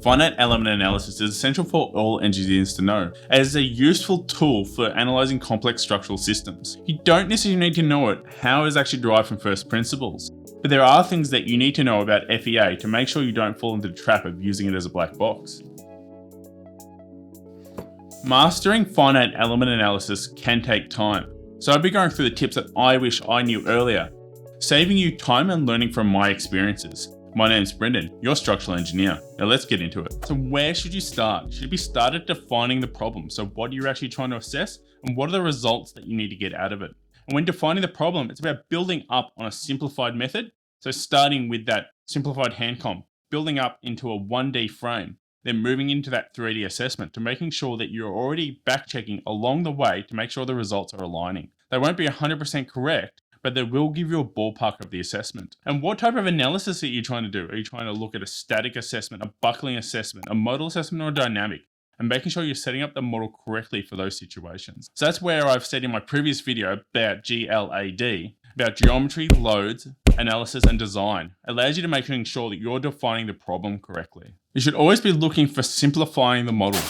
Finite element analysis is essential for all engineers to know, as it is a useful tool for analysing complex structural systems. You don't necessarily need to know how it is actually derived from first principles, but there are things that you need to know about FEA to make sure you don't fall into the trap of using it as a black box. Mastering finite element analysis can take time, so I'll be going through the tips that I wish I knew earlier, saving you time and learning from my experiences. My name's Brendan, your structural engineer. Now let's get into it. So where should you start? You should be started defining the problem. So what are you actually trying to assess and what are the results that you need to get out of it? And when defining the problem, it's about building up on a simplified method. So starting with that simplified hand comp, building up into a 1D frame, then moving into that 3D assessment to making sure that you're already back-checking along the way to make sure the results are aligning. They won't be 100% correct, but they will give you a ballpark of the assessment. And what type of analysis are you trying to do? Are you trying to look at a static assessment, a buckling assessment, a modal assessment, or a dynamic? And making sure you're setting up the model correctly for those situations. So that's where I've said in my previous video about GLAD, about geometry, loads, analysis, and design. It allows you to make sure that you're defining the problem correctly. You should always be looking for simplifying the model,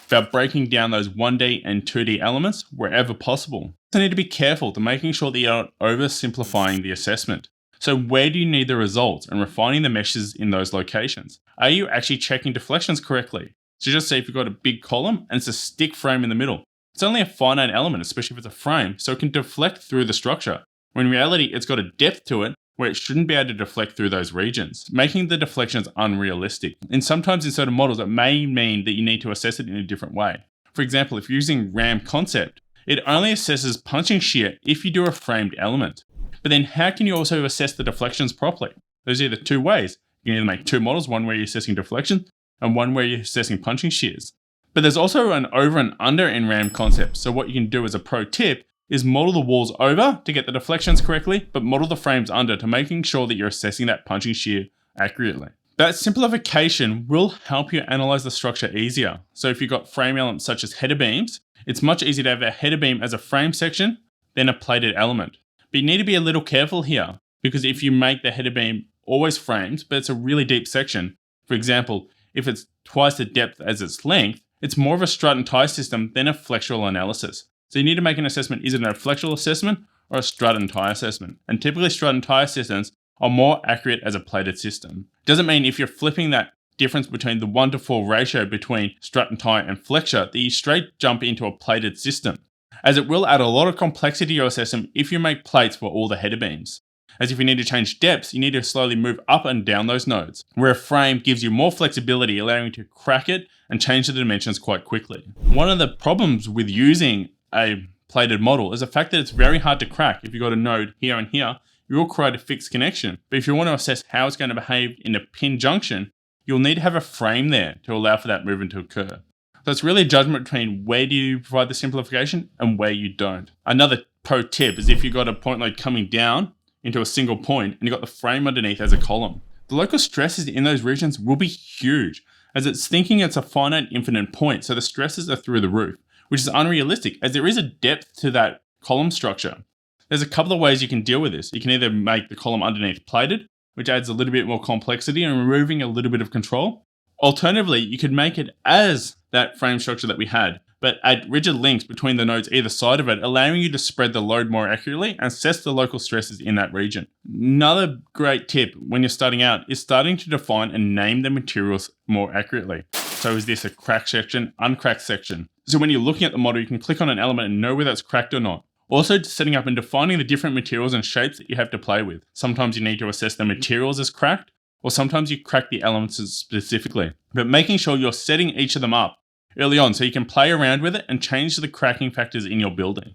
about breaking down those 1D and 2D elements wherever possible. You need to be careful to making sure that you're not oversimplifying the assessment. So where do you need the results and refining the meshes in those locations? Are you actually checking deflections correctly? So just say if you've got a big column and it's a stick frame in the middle. It's only a finite element, especially if it's a frame, so it can deflect through the structure. When in reality, it's got a depth to it where it shouldn't be able to deflect through those regions, making the deflections unrealistic. And sometimes in certain models, it may mean that you need to assess it in a different way. For example, if you're using RAM concept, it only assesses punching shear if you do a framed element. But then how can you also assess the deflections properly? There's either two ways. You can either make two models, one where you're assessing deflection and one where you're assessing punching shears. But there's also an over and under in RAM concept. So what you can do as a pro tip is model the walls over to get the deflections correctly, but model the frames under to making sure that you're assessing that punching shear accurately. That simplification will help you analyze the structure easier. So if you've got frame elements such as header beams, it's much easier to have a header beam as a frame section than a plated element. But you need to be a little careful here, because if you make the header beam always framed, but it's a really deep section, for example, if it's twice the depth as its length, it's more of a strut and tie system than a flexural analysis. So you need to make an assessment, is it a flexural assessment or a strut and tie assessment? And typically strut and tie assessments are more accurate as a plated system. Doesn't mean if you're flipping that difference between the 1:4 ratio between strut and tie and flexure that you straight jump into a plated system, as it will add a lot of complexity to your assessment if you make plates for all the header beams. As if you need to change depths, you need to slowly move up and down those nodes, where a frame gives you more flexibility, allowing you to crack it and change the dimensions quite quickly. One of the problems with using a plated model is the fact that it's very hard to crack. If you've got a node here and here, you will create a fixed connection. But if you want to assess how it's going to behave in a pin junction, you'll need to have a frame there to allow for that movement to occur. So it's really a judgment between where do you provide the simplification and where you don't. Another pro tip is if you've got a point load coming down into a single point and you've got the frame underneath as a column, the local stresses in those regions will be huge, as it's thinking it's a finite infinite point, so the stresses are through the roof, which is unrealistic as there is a depth to that column structure. There's a couple of ways you can deal with this. You can either make the column underneath plated, which adds a little bit more complexity and removing a little bit of control. Alternatively, you could make it as that frame structure that we had, but add rigid links between the nodes either side of it, allowing you to spread the load more accurately and assess the local stresses in that region. Another great tip when you're starting out is starting to define and name the materials more accurately. So is this a cracked section, uncracked section? So when you're looking at the model, you can click on an element and know whether it's cracked or not. Also, setting up and defining the different materials and shapes that you have to play with. Sometimes you need to assess the materials as cracked, or sometimes you crack the elements specifically. But making sure you're setting each of them up early on so you can play around with it and change the cracking factors in your building.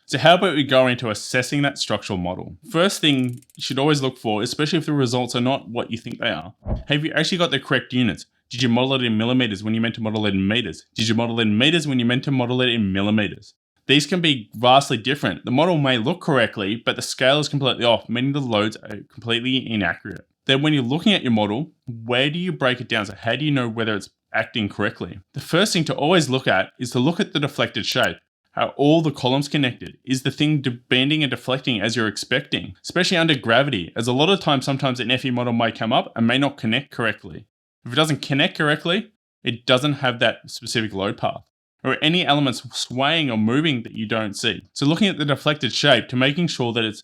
So how about we go into assessing that structural model? First thing you should always look for, especially if the results are not what you think they are, have you actually got the correct units? Did you model it in millimeters when you meant to model it in meters? Did you model it in meters when you meant to model it in millimeters? These can be vastly different. The model may look correctly, but the scale is completely off, meaning the loads are completely inaccurate. Then when you're looking at your model, where do you break it down? So how do you know whether it's acting correctly? The first thing to always look at is to look at the deflected shape. How all the columns connected? Is the thing bending and deflecting as you're expecting? Especially under gravity, as a lot of times sometimes an FE model may come up and may not connect correctly. If it doesn't connect correctly, it doesn't have that specific load path, or any elements swaying or moving that you don't see. So looking at the deflected shape to making sure that it's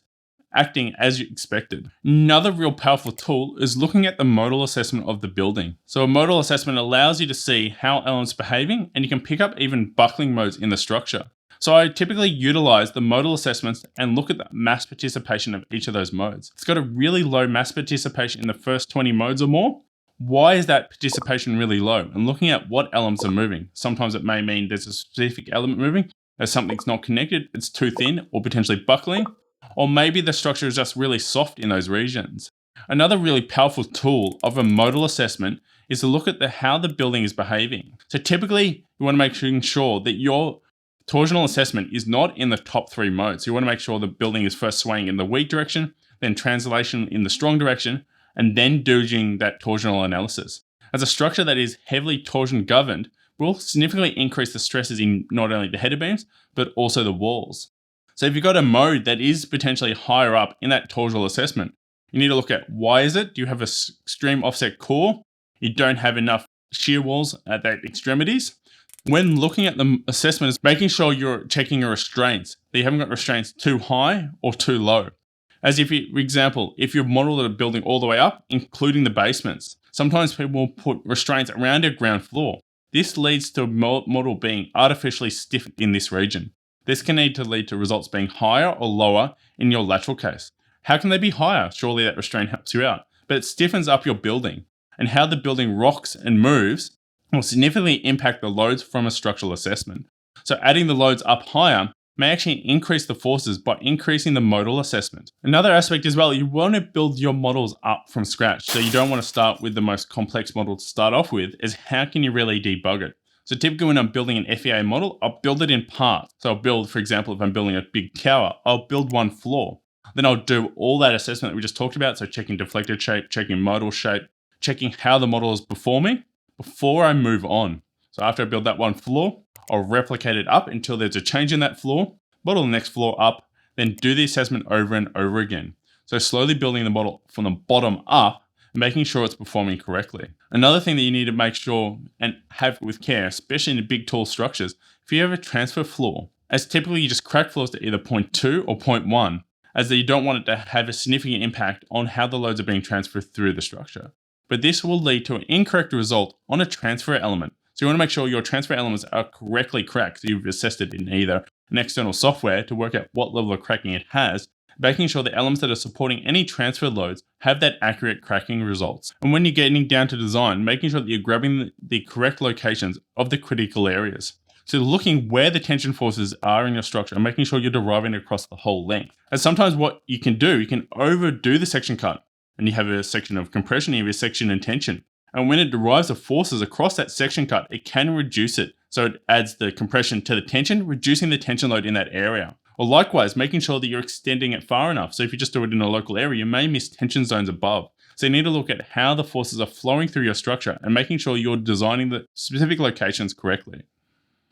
acting as you expected. Another real powerful tool is looking at the modal assessment of the building. So a modal assessment allows you to see how elements are behaving, and you can pick up even buckling modes in the structure. So I typically utilize the modal assessments and look at the mass participation of each of those modes. It's got a really low mass participation in the first 20 modes or more. Why is that participation really low? And looking at what elements are moving. Sometimes it may mean there's a specific element moving, as something's not connected, it's too thin, or potentially buckling. Or maybe the structure is just really soft in those regions. Another really powerful tool of a modal assessment is to look at how the building is behaving. So typically, you want to make sure that your torsional assessment is not in the top 3 modes. So you want to make sure the building is first swaying in the weak direction, then translation in the strong direction, and then doing that torsional analysis. As a structure that is heavily torsion governed will significantly increase the stresses in not only the header beams, but also the walls. So if you've got a mode that is potentially higher up in that torsional assessment, you need to look at why is it? Do you have an extreme offset core? You don't have enough shear walls at the extremities? When looking at the assessment, is making sure you're checking your restraints, that you haven't got restraints too high or too low. As if, for example, if you've modeled a building all the way up, including the basements, sometimes people will put restraints around your ground floor. This leads to a model being artificially stiff in this region. This can need to lead to results being higher or lower in your lateral case. How can they be higher? Surely that restraint helps you out. But it stiffens up your building, and how the building rocks and moves will significantly impact the loads from a structural assessment. So adding the loads up higher may actually increase the forces by increasing the modal assessment. Another aspect as well, you want to build your models up from scratch. So you don't want to start with the most complex model to start off with, is how can you really debug it? So typically when I'm building an FEA model, I'll build it in parts. So I'll build, for example, if I'm building a big tower, I'll build one floor. Then I'll do all that assessment that we just talked about. So checking deflected shape, checking modal shape, checking how the model is performing before I move on. So after I build that one floor, I'll replicate it up until there's a change in that floor, model the next floor up, then do the assessment over and over again. So slowly building the model from the bottom up, making sure it's performing correctly. Another thing that you need to make sure and have with care, especially in the big tall structures, if you have a transfer floor, as typically you just crack floors to either 0.2 or 0.1, as you don't want it to have a significant impact on how the loads are being transferred through the structure. But this will lead to an incorrect result on a transfer element. So you want to make sure your transfer elements are correctly cracked. So you've assessed it in either an external software to work out what level of cracking it has, making sure the elements that are supporting any transfer loads have that accurate cracking results. And when you're getting down to design, making sure that you're grabbing the correct locations of the critical areas. So looking where the tension forces are in your structure and making sure you're deriving it across the whole length. And sometimes what you can do, you can overdo the section cut, and you have a section of compression, you have a section in tension. And when it derives the forces across that section cut, it can reduce it. So it adds the compression to the tension, reducing the tension load in that area. Or likewise, making sure that you're extending it far enough. So if you just do it in a local area, you may miss tension zones above. So you need to look at how the forces are flowing through your structure and making sure you're designing the specific locations correctly.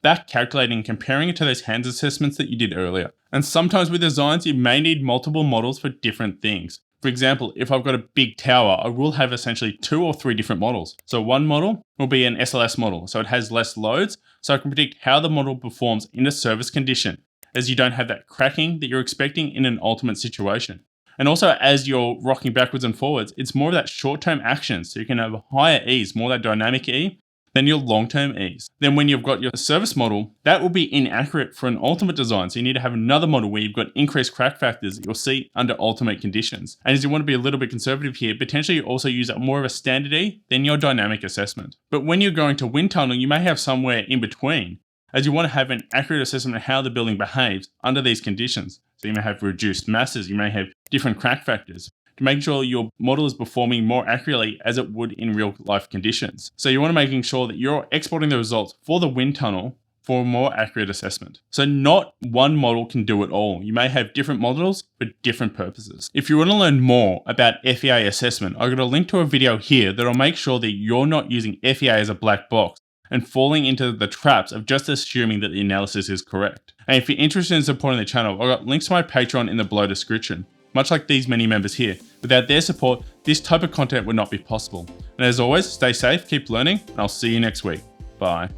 Back calculating and comparing it to those hands assessments that you did earlier. And sometimes with designs, you may need multiple models for different things. For example, if I've got a big tower, I will have essentially 2 or 3 different models. So one model will be an SLS model, so it has less loads, so I can predict how the model performs in a service condition, as you don't have that cracking that you're expecting in an ultimate situation. And also as you're rocking backwards and forwards, it's more of that short-term action, so you can have a higher ease, more of that dynamic E, than your long-term ease. Then when you've got your service model, that will be inaccurate for an ultimate design. So you need to have another model where you've got increased crack factors that you'll see under ultimate conditions. And as you want to be a little bit conservative here, potentially you also use more of a standard E than your dynamic assessment. But when you're going to wind tunnel, you may have somewhere in between, as you want to have an accurate assessment of how the building behaves under these conditions. So you may have reduced masses, you may have different crack factors, to make sure your model is performing more accurately as it would in real life conditions. So you want to making sure that you're exporting the results for the wind tunnel for a more accurate assessment. So not one model can do it all. You may have different models for different purposes. If you want to learn more about FEA assessment, I've got a link to a video here that'll make sure that you're not using FEA as a black box and falling into the traps of just assuming that the analysis is correct. And if you're interested in supporting the channel, I've got links to my Patreon in the below description. much like these many members here. Without their support, this type of content would not be possible. And as always, stay safe, keep learning, and I'll see you next week. Bye.